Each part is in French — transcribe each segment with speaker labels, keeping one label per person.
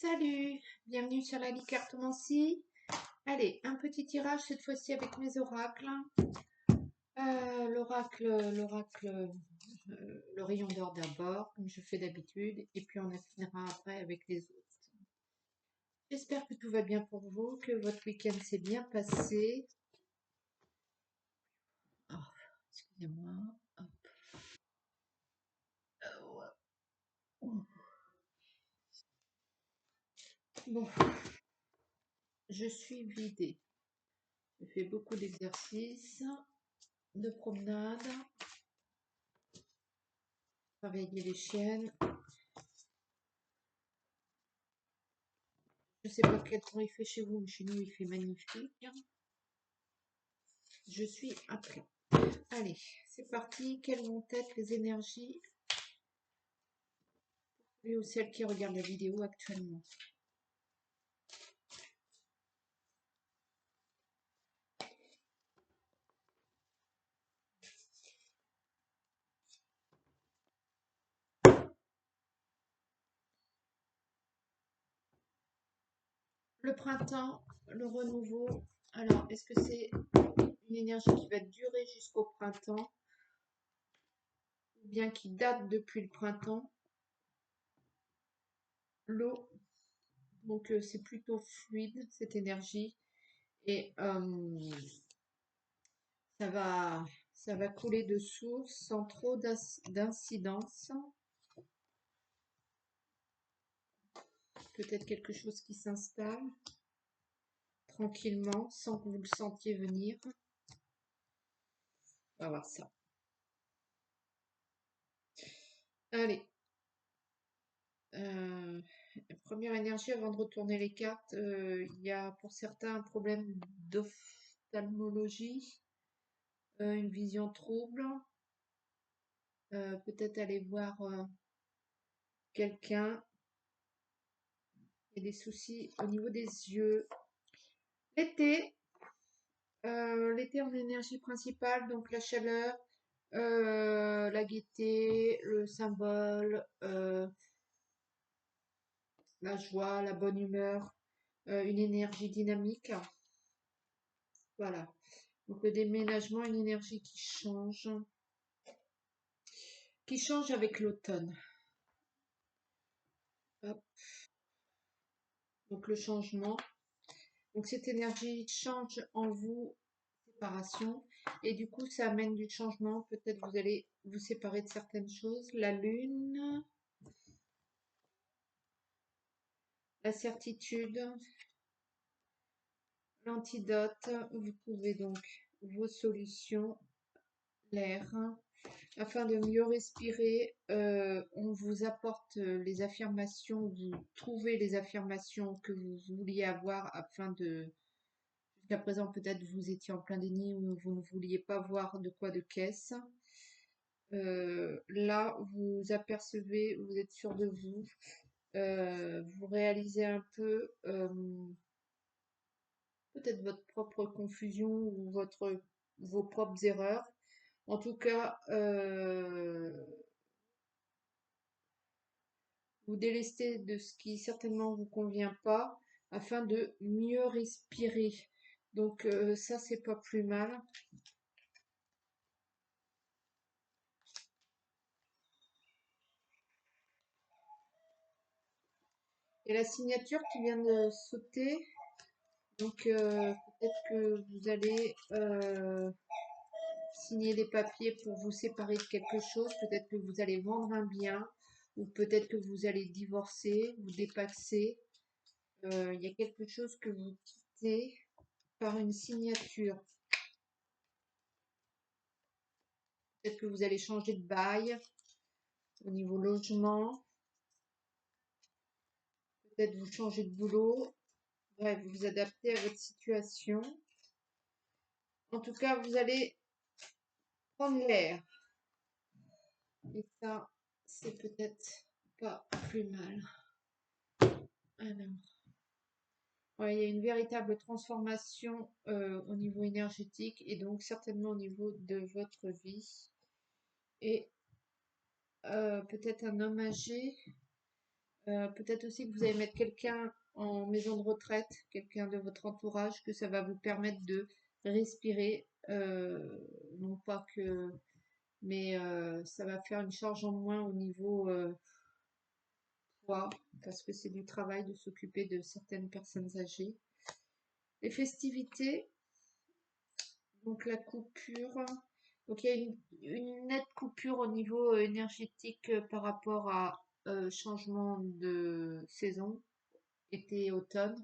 Speaker 1: Salut, bienvenue sur la cartomancie. Allez, un petit tirage cette fois-ci avec mes oracles. Le rayon d'or d'abord, comme je fais d'habitude, et puis on affinera après avec les autres. J'espère que tout va bien pour vous, que votre week-end s'est bien passé. Oh, excusez-moi. Hop. Ouais. Bon, je suis vidée. Je fais beaucoup d'exercices, de promenades, travailler les chiennes. Je sais pas quel temps il fait chez vous, mais chez nous il fait magnifique. Je suis à plat. Allez, c'est parti. Quelles vont être les énergies pour lui ou celle qui regarde la vidéo actuellement? Le printemps, le renouveau. Alors, est-ce que c'est une énergie qui va durer jusqu'au printemps ou bien qui date depuis le printemps? L'eau, donc c'est plutôt fluide cette énergie et ça va, ça va couler de source sans trop d'incidence. Peut-être quelque chose qui s'installe tranquillement sans que vous le sentiez venir. On va voir ça. Allez. Première énergie avant de retourner les cartes. Il y a pour certains un problème d'ophtalmologie, une vision trouble. Peut-être aller voir quelqu'un et des soucis au niveau des yeux. L'été, l'été en énergie principale, donc la chaleur, la gaieté, le symbole, la joie, la bonne humeur, une énergie dynamique. Voilà. Donc le déménagement, une énergie qui change avec l'automne. Hop. Donc le changement. Donc cette énergie change en vous, séparation, et du coup ça amène du changement. Peut-être vous allez vous séparer de certaines choses. La lune, la certitude, l'antidote. Vous trouvez donc vos solutions, l'air. Afin de mieux respirer, on vous apporte les affirmations, vous trouvez les affirmations que vous vouliez avoir afin de... Jusqu'à présent, peut-être vous étiez en plein déni ou vous ne vouliez pas voir de quoi de caisse. Là, vous apercevez, vous êtes sûr de vous, vous réalisez un peu peut-être votre propre confusion ou vos propres erreurs. En tout cas, vous délestez de ce qui certainement vous convient pas afin de mieux respirer. Donc ça, c'est pas plus mal. Et la signature qui vient de sauter, donc peut-être que vous allez signer des papiers pour vous séparer de quelque chose, peut-être que vous allez vendre un bien, ou peut-être que vous allez divorcer, vous dépaxer. Il y a quelque chose que vous quittez par une signature. Peut-être que vous allez changer de bail au niveau logement. Peut-être vous changer de boulot. Bref, vous vous adaptez à votre situation. En tout cas, vous allez prendre l'air. Et ça, c'est peut-être pas plus mal. Alors, ouais, il y a une véritable transformation au niveau énergétique et donc certainement au niveau de votre vie. Et peut-être un homme âgé Peut-être aussi que vous allez mettre quelqu'un en maison de retraite, quelqu'un de votre entourage, que ça va vous permettre de respirer. Non pas que, mais ça va faire une charge en moins au niveau poids, parce que c'est du travail de s'occuper de certaines personnes âgées. Les festivités, donc la coupure. Donc il y a une nette coupure au niveau énergétique par rapport à changement de saison, été et automne.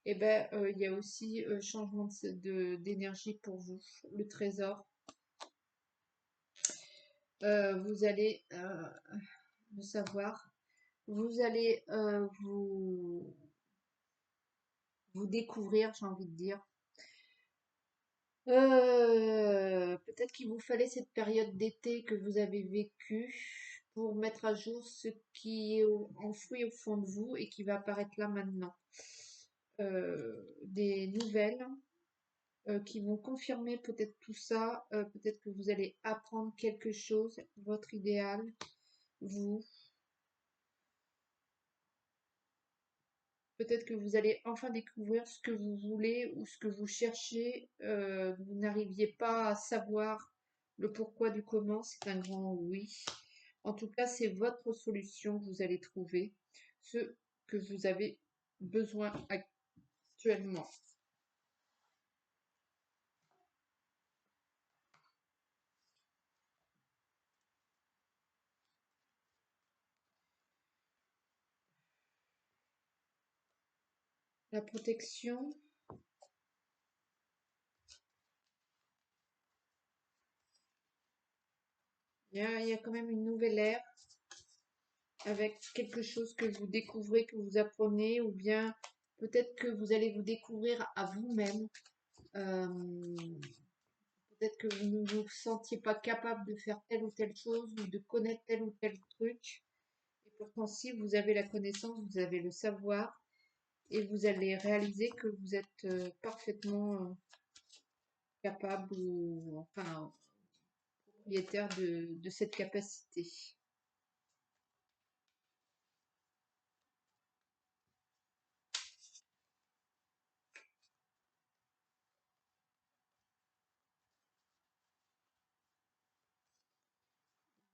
Speaker 1: Et ben il y a aussi changement d'énergie pour vous. Le trésor, vous allez le savoir. Vous allez vous découvrir, j'ai envie de dire. Peut-être qu'il vous fallait cette période d'été que vous avez vécue pour mettre à jour ce qui est enfoui au fond de vous et qui va apparaître là maintenant. Des nouvelles qui vont confirmer peut-être tout ça. Peut-être que vous allez apprendre quelque chose, votre idéal, vous. Peut-être que vous allez enfin découvrir ce que vous voulez ou ce que vous cherchez. Vous n'arriviez pas à savoir le pourquoi du comment. C'est un grand oui. En tout cas, c'est votre solution que vous allez trouver, ce que vous avez besoin actuellement. La protection, il y a quand même une nouvelle ère avec quelque chose que vous découvrez, que vous apprenez, ou bien peut-être que vous allez vous découvrir à vous-même. Euh, Peut-être que vous ne vous sentiez pas capable de faire telle ou telle chose ou de connaître tel ou tel truc. Et pourtant, si vous avez la connaissance, vous avez le savoir et vous allez réaliser que vous êtes parfaitement capable ou enfin propriétaire de cette capacité.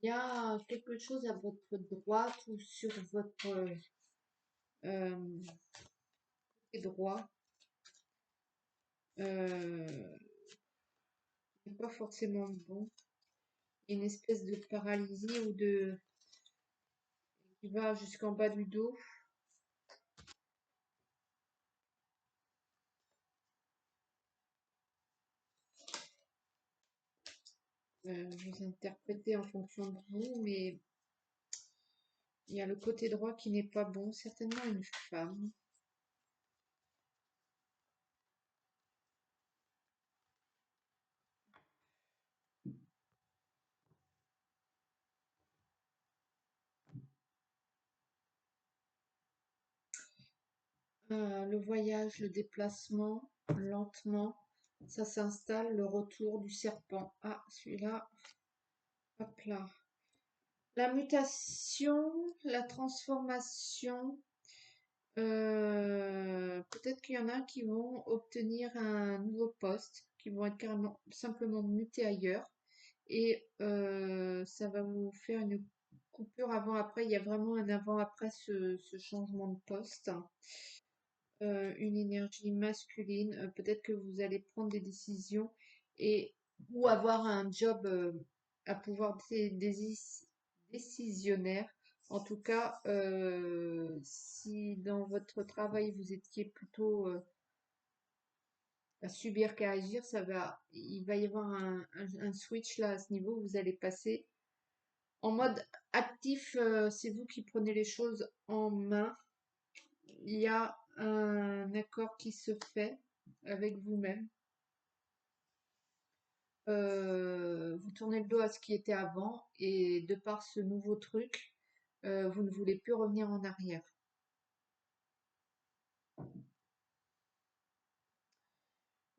Speaker 1: Il y a quelque chose à votre droite ou sur votre côté droit, qui n'est pas forcément bon. Une espèce de paralysie ou de qui va jusqu'en bas du dos. Vous interprétez en fonction de vous, mais il y a le côté droit qui n'est pas bon, certainement une femme. Le voyage, le déplacement, lentement, ça s'installe, le retour du serpent. Ah, celui-là, hop là. La mutation, la transformation, peut-être qu'il y en a qui vont obtenir un nouveau poste, qui vont être carrément simplement mutés ailleurs. Et ça va vous faire une coupure avant-après. Il y a vraiment un avant-après ce changement de poste. Une énergie masculine. Peut-être que vous allez prendre des décisions et ou avoir un job à pouvoir décisionnaire. En tout cas, si dans votre travail vous étiez plutôt à subir qu'à agir, il va y avoir un switch là à ce niveau. Vous allez passer en mode actif. C'est vous qui prenez les choses en main. Il y a un accord qui se fait avec vous-même. Vous tournez le dos à ce qui était avant et de par ce nouveau truc, vous ne voulez plus revenir en arrière.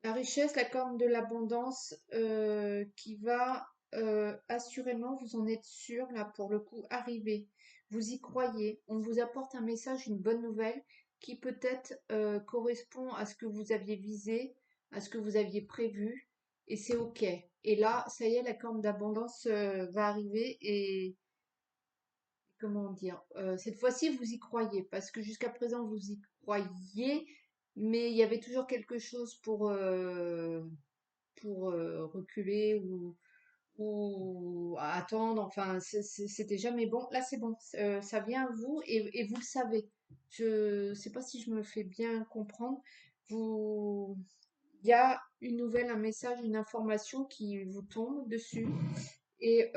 Speaker 1: La richesse, la corne de l'abondance qui va assurément, vous en êtes sûr, là pour le coup, arriver. vous y croyez. On vous apporte un message, une bonne nouvelle qui peut-être correspond à ce que vous aviez visé, à ce que vous aviez prévu, et c'est OK. Et là, ça y est, la corne d'abondance va arriver et comment dire, cette fois-ci, vous y croyez, parce que jusqu'à présent, vous y croyiez, mais il y avait toujours quelque chose pour reculer ou à attendre. Enfin, c'était jamais bon. Là, c'est bon, ça vient à vous et vous le savez. Je sais pas si je me fais bien comprendre. Vous, il y a une nouvelle, un message, une information qui vous tombe dessus et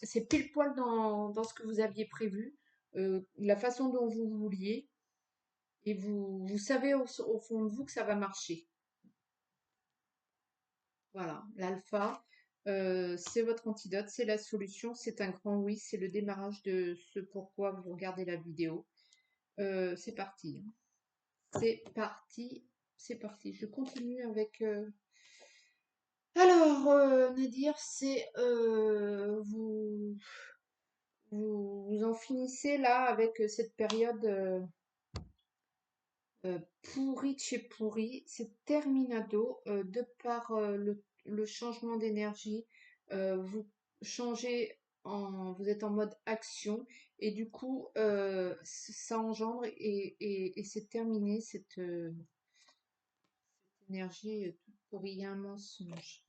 Speaker 1: c'est pile poil dans ce que vous aviez prévu, la façon dont vous vouliez et vous savez au fond de vous que ça va marcher. Voilà, l'alpha, c'est votre antidote, c'est la solution, c'est un grand oui, c'est le démarrage de ce pourquoi vous regardez la vidéo. C'est parti, hein. C'est parti, c'est parti. Je continue avec. Alors, Nadir, c'est vous en finissez là avec cette période pourrie de chez pourrie. C'est terminado de par le changement d'énergie. Vous changez vous êtes en mode action et du coup ça engendre et c'est terminé cette énergie toute pourrie. Il y a un mensonge.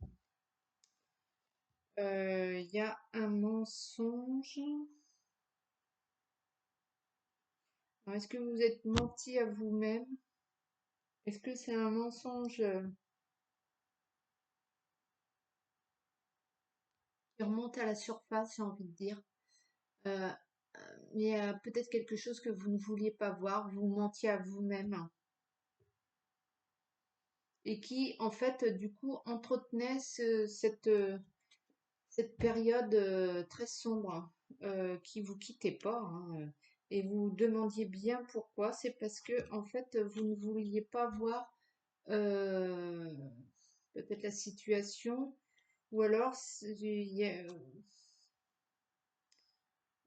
Speaker 1: Il y a un mensonge. Alors, est-ce que vous êtes menti à vous-même? Est-ce que c'est un mensonge qui remonte à la surface, j'ai envie de dire? Euh, il y a peut-être quelque chose que vous ne vouliez pas voir, vous mentiez à vous-même et qui, en fait, du coup, entretenait cette période très sombre qui vous quittait pas, hein, et vous demandiez bien pourquoi. C'est parce que, en fait, vous ne vouliez pas voir euh, peut-être la situation, ou alors,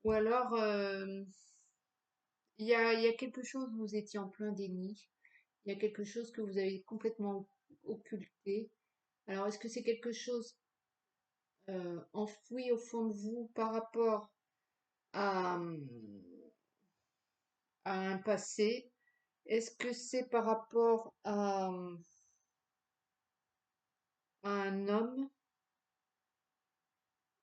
Speaker 1: ou alors il y a quelque chose, vous étiez en plein déni. Il y a quelque chose que vous avez complètement occulté. Alors, est-ce que c'est quelque chose enfoui au fond de vous par rapport à un passé? Est-ce que c'est par rapport à un homme?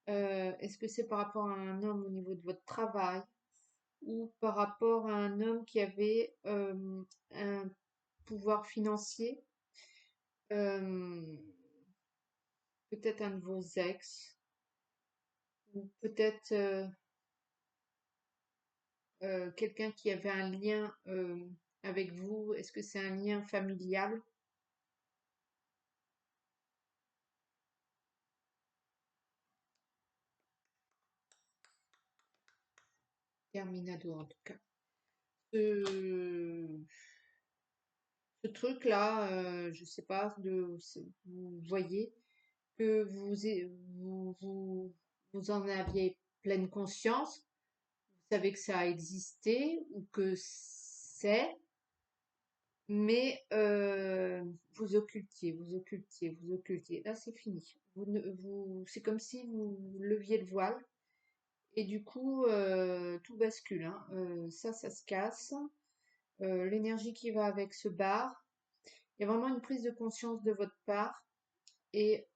Speaker 1: Est-ce que c'est par rapport à un homme au niveau de votre travail ou par rapport à un homme qui avait un pouvoir financier? Euh, Peut-être un de vos ex ou peut-être quelqu'un qui avait un lien avec vous. Est-ce que c'est un lien familial? Terminado en tout cas. Ce, ce truc-là, je sais pas, vous voyez que vous en aviez pleine conscience, vous savez que ça a existé ou que c'est, mais vous occultiez, vous occultiez, vous occultiez. Là, c'est fini. C'est comme si vous leviez le voile et du coup, tout bascule, hein. Ça se casse. L'énergie qui va avec se barre. Il y a vraiment une prise de conscience de votre part et,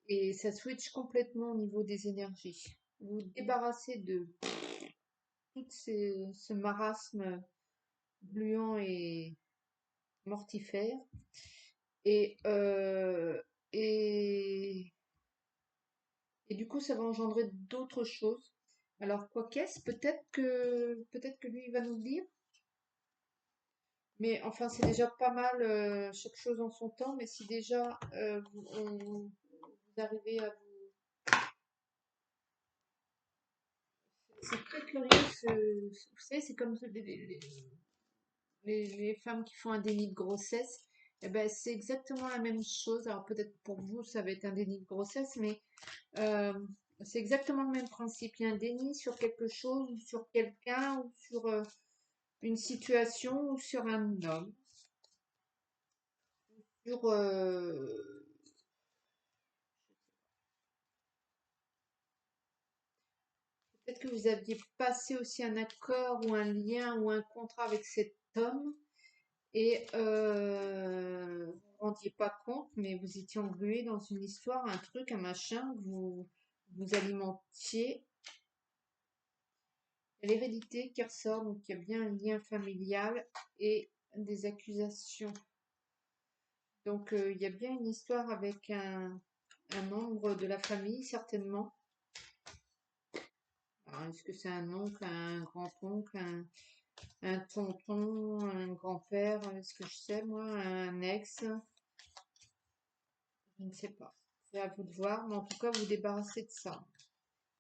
Speaker 1: et ça switch complètement au niveau des énergies. Vous vous débarrassez de ce marasme gluant et mortifère et, et, et du coup ça va engendrer d'autres choses. Alors quoi qu'est-ce? Peut-être que lui il va nous le dire. Mais enfin, c'est déjà pas mal, chaque chose en son temps. Mais si déjà vous arrivez à vous. C'est très curieux, vous savez, c'est comme les femmes qui font un déni de grossesse. Eh ben, c'est exactement la même chose. Alors peut-être pour vous, ça va être un déni de grossesse, mais euh, c'est exactement le même principe. Il y a un déni sur quelque chose, ou sur quelqu'un, ou sur une situation, ou sur un homme. Sur, peut-être que vous aviez passé aussi un accord ou un lien ou un contrat avec cet homme et vous vous rendiez pas compte, mais vous étiez englué dans une histoire, un truc, un machin, vous alimentiez. Il y a l'hérédité qui ressort, donc il y a bien un lien familial et des accusations. Donc il y a bien une histoire avec un membre de la famille, certainement. Alors, est-ce que c'est un oncle, un grand-oncle, un tonton, un grand-père, est-ce que je sais, moi, un ex, je ne sais pas. C'est à vous de voir, mais en tout cas, vous débarrassez de ça.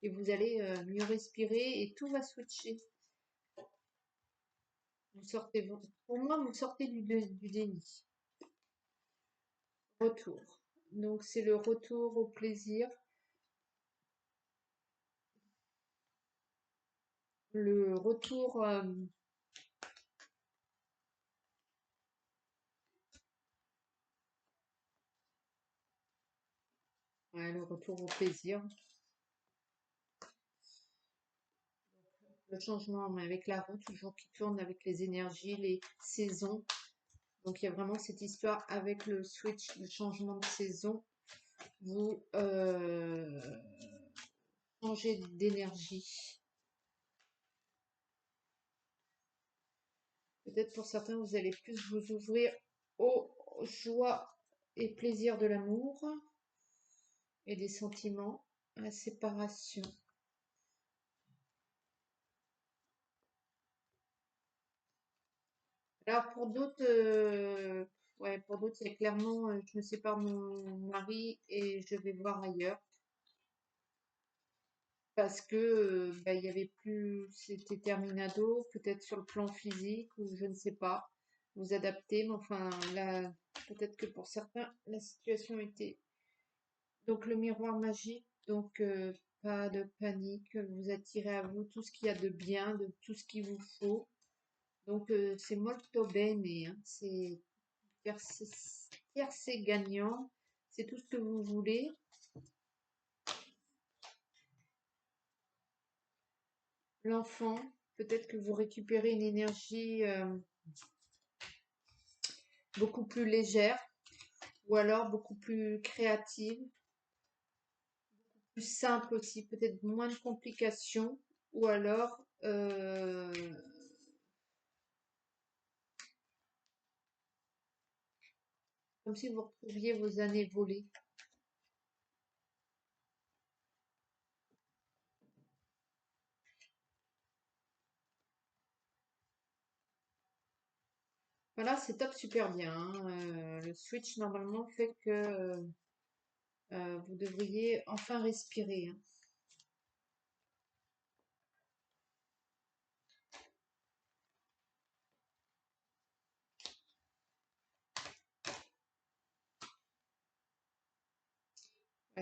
Speaker 1: Et vous allez mieux respirer et tout va switcher. Vous sortez, pour moi, vous sortez du déni. Retour. Donc, c'est le retour au plaisir, le retour, ouais, le retour au plaisir, le changement mais avec la roue, toujours qui tourne avec les énergies, les saisons. Donc, il y a vraiment cette histoire avec le switch, le changement de saison. Vous changez d'énergie. Peut-être pour certains, vous allez plus vous ouvrir aux joies et plaisirs de l'amour et des sentiments, à la séparation. Alors pour d'autres, ouais, pour d'autres, il y a clairement, je me sépare de mon mari et je vais voir ailleurs parce que bah, il y avait plus, c'était terminado, peut-être sur le plan physique ou je ne sais pas, vous adapter, mais enfin là, peut-être que pour certains, la situation était donc le miroir magique, donc pas de panique, vous attirez à vous tout ce qu'il y a de bien, de tout ce qu'il vous faut. Donc c'est molto bene, hein, c'est tiercé gagnant, c'est tout ce que vous voulez. L'enfant, peut-être que vous récupérez une énergie beaucoup plus légère ou alors beaucoup plus créative, plus simple aussi, peut-être moins de complications ou alors comme si vous retrouviez vos années volées. Voilà, c'est top super bien, hein. Le switch normalement fait que vous devriez enfin respirer, hein.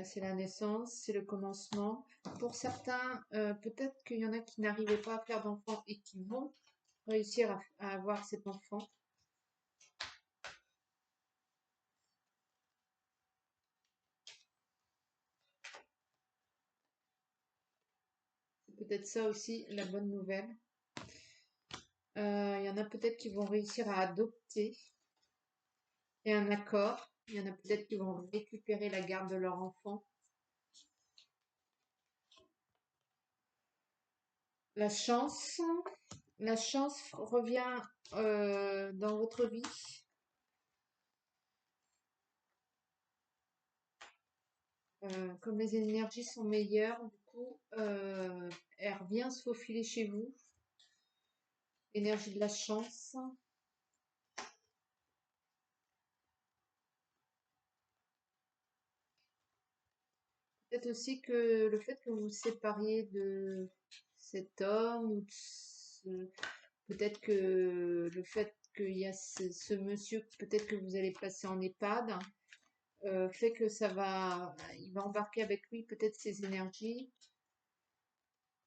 Speaker 1: C'est la naissance, c'est le commencement. Pour certains, peut-être qu'il y en a qui n'arrivaient pas à faire d'enfant et qui vont réussir à avoir cet enfant. C'est peut-être ça aussi la bonne nouvelle. Il y en a peut-être qui vont réussir à adopter et un accord. Il y en a peut-être qui vont récupérer la garde de leur enfant. La chance, la chance revient dans votre vie. Comme les énergies sont meilleures, du coup, elle revient se faufiler chez vous. Énergie de la chance. Peut-être aussi que le fait que vous vous sépariez de cet homme, ou peut-être que le fait qu'il y a ce monsieur, peut-être que vous allez placer en EHPAD, fait que il va embarquer avec lui peut-être ses énergies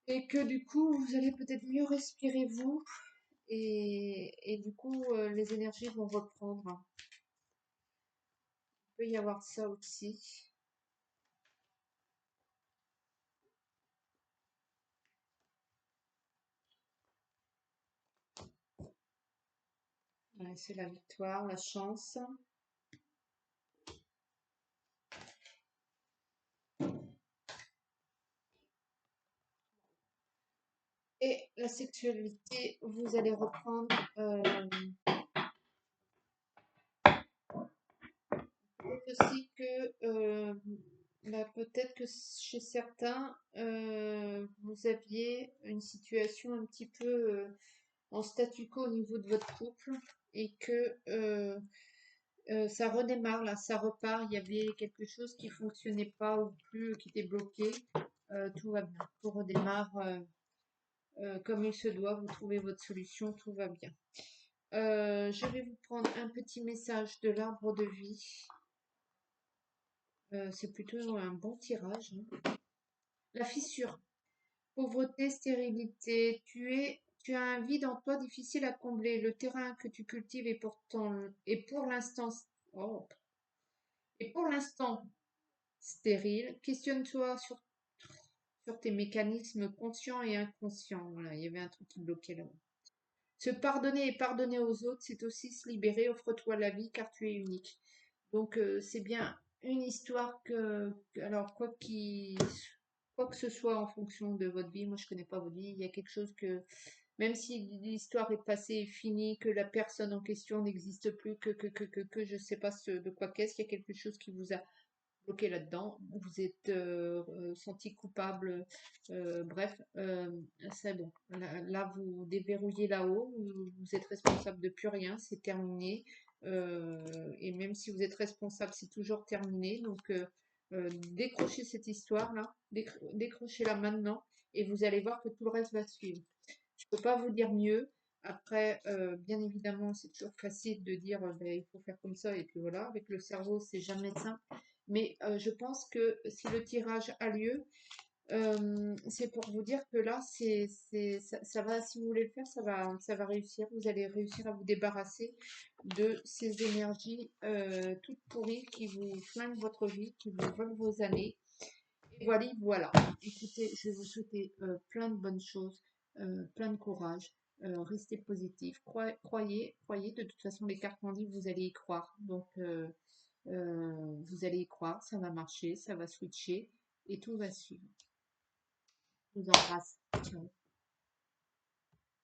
Speaker 1: et que du coup, vous allez peut-être mieux respirer vous et du coup, les énergies vont reprendre. Il peut y avoir ça aussi. Ouais, c'est la victoire, la chance. Et la sexualité, vous allez reprendre. Peut-être aussi que, peut-être que chez certains, vous aviez une situation un petit peu en statu quo au niveau de votre couple et que ça redémarre là, ça repart. Il y avait quelque chose qui fonctionnait pas ou plus, qui était bloqué. Tout va bien, tout redémarre comme il se doit. Vous trouvez votre solution, tout va bien. Je vais vous prendre un petit message de l'arbre de vie. C'est plutôt un bon tirage, hein. La fissure. Pauvreté, stérilité. Tu as un vide en toi difficile à combler. Le terrain que tu cultives est pour l'instant, oh, est pour l'instant stérile. Questionne-toi sur tes mécanismes conscients et inconscients. Voilà, il y avait un truc qui bloquait là. Se pardonner et pardonner aux autres, c'est aussi se libérer. Offre-toi la vie car tu es unique. Donc c'est bien une histoire alors quoi que ce soit en fonction de votre vie, moi je connais pas votre vie, il y a quelque chose que même si l'histoire est passée et finie, que la personne en question n'existe plus, que je sais pas de quoi qu'est-ce, il y a quelque chose qui vous a bloqué là-dedans, vous êtes senti coupable, bref, c'est bon. Là, vous déverrouillez là-haut, vous êtes responsable de plus rien, c'est terminé. Et même si vous êtes responsable, c'est toujours terminé. Donc, décrochez cette histoire-là, décrochez-la maintenant, et vous allez voir que tout le reste va suivre. Je peux pas vous dire mieux. Après, bien évidemment, c'est toujours facile de dire ben, il faut faire comme ça et puis voilà. Avec le cerveau, c'est jamais simple. Mais je pense que si le tirage a lieu, c'est pour vous dire que là, ça va, si vous voulez le faire, ça va réussir. Vous allez réussir à vous débarrasser de ces énergies toutes pourries qui vous flinguent votre vie, qui vous volent vos années. Et voilà, voilà. Écoutez, je vais vous souhaiter plein de bonnes choses, plein de courage. Restez positif, croyez, croyez. De toute façon, les cartes m'ont dit que vous allez y croire. Donc, vous allez y croire, ça va marcher, ça va switcher et tout va suivre. Je vous embrasse. Ciao.